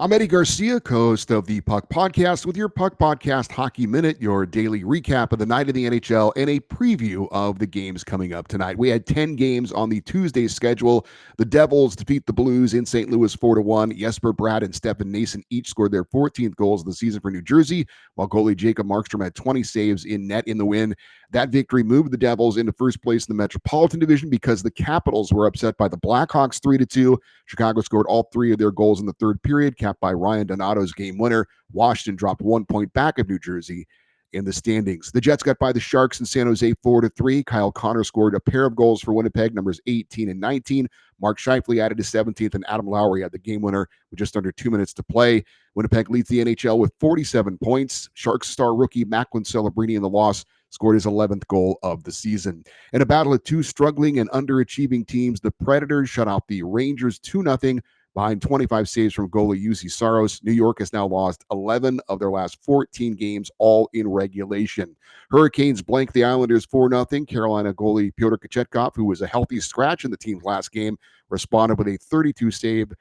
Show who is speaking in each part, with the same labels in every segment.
Speaker 1: I'm Eddie Garcia, co-host of the Puck Podcast, with your Puck Podcast Hockey Minute, your daily recap of the night in the NHL and a preview of the games coming up tonight. We had 10 games on the Tuesday schedule. The Devils defeat the Blues in St. Louis 4-1. Jesper Bratt and Stefan Nason each scored their 14th goals of the season for New Jersey, while goalie Jacob Markstrom had 20 saves in net in the win. That victory moved the Devils into first place in the Metropolitan Division because the Capitals were upset by the Blackhawks 3-2. Chicago scored all three of their goals in the third period, capped by Ryan Donato's game winner. Washington dropped 1 point back of New Jersey in the standings. The Jets got by the Sharks in San Jose 4-3. Kyle Connor scored a pair of goals for Winnipeg, numbers 18 and 19. Mark Scheifele added his 17th, and Adam Lowry had the game winner with just under 2 minutes to play. Winnipeg leads the NHL with 47 points. Sharks star rookie Macklin Celebrini in the loss scored his 11th goal of the season. In a battle of two struggling and underachieving teams, the Predators shut out the Rangers 2-0 behind 25 saves from goalie Juuse Saros. New York has now lost 11 of their last 14 games, all in regulation. Hurricanes blanked the Islanders 4-0. Carolina goalie Pyotr Kochetkov, who was a healthy scratch in the team's last game, responded with a 32-save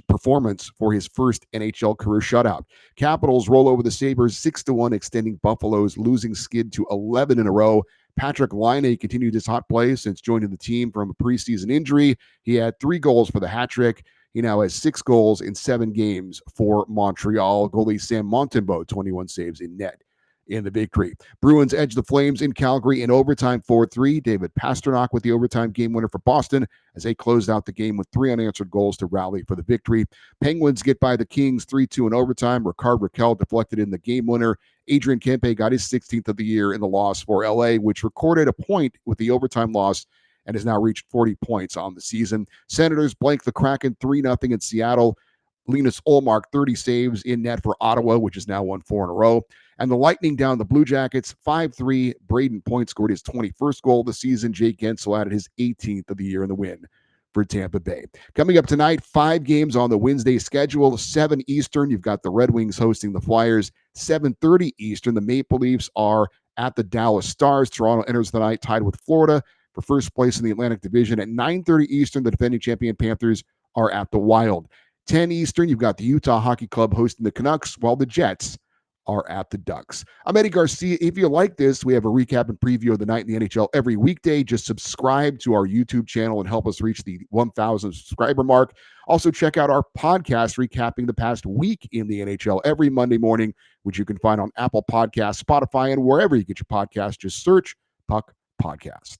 Speaker 1: performance for his first NHL career shutout. Capitals roll over the Sabres 6-1, extending Buffalo's losing skid to 11 in a row. Patrik Laine continued his hot play since joining the team from a preseason injury. He had 3 goals for the hat trick. He now has 6 goals in 7 games for Montreal. Goalie Sam Montembeault, 21 saves in net in the victory. Bruins edge the Flames in Calgary in overtime 4-3. David Pastrnak with the overtime game winner for Boston as they closed out the game with 3 unanswered goals to rally for the victory. Penguins get by the Kings 3-2 in overtime. Ricard Raquel deflected in the game winner. Adrian Kempe got his 16th of the year in the loss for LA, which recorded a point with the overtime loss and has now reached 40 points on the season. Senators blank the Kraken 3-0 in Seattle. Linus Ullmark, 30 saves in net for Ottawa, which has now won 4 in a row. And the Lightning down the Blue Jackets 5-3. Braden Point scored his 21st goal of the season. Jake Gensel added his 18th of the year in the win for Tampa Bay. Coming up tonight, 5 games on the Wednesday schedule. 7 Eastern, you've got the Red Wings hosting the Flyers. 7:30 Eastern, the Maple Leafs are at the Dallas Stars. Toronto enters the night tied with Florida for first place in the Atlantic Division. At 9:30 Eastern, the defending champion Panthers are at the Wild. 10 Eastern, you've got the Utah Hockey Club hosting the Canucks, while the Jets are at the Ducks. I'm Eddie Garcia. If you like this, we have a recap and preview of the night in the NHL every weekday. Just subscribe to our YouTube channel and help us reach the 1,000 subscriber mark. Also, check out our podcast recapping the past week in the NHL every Monday morning, which you can find on Apple Podcasts, Spotify, and wherever you get your podcasts. Just search Puck Podcast.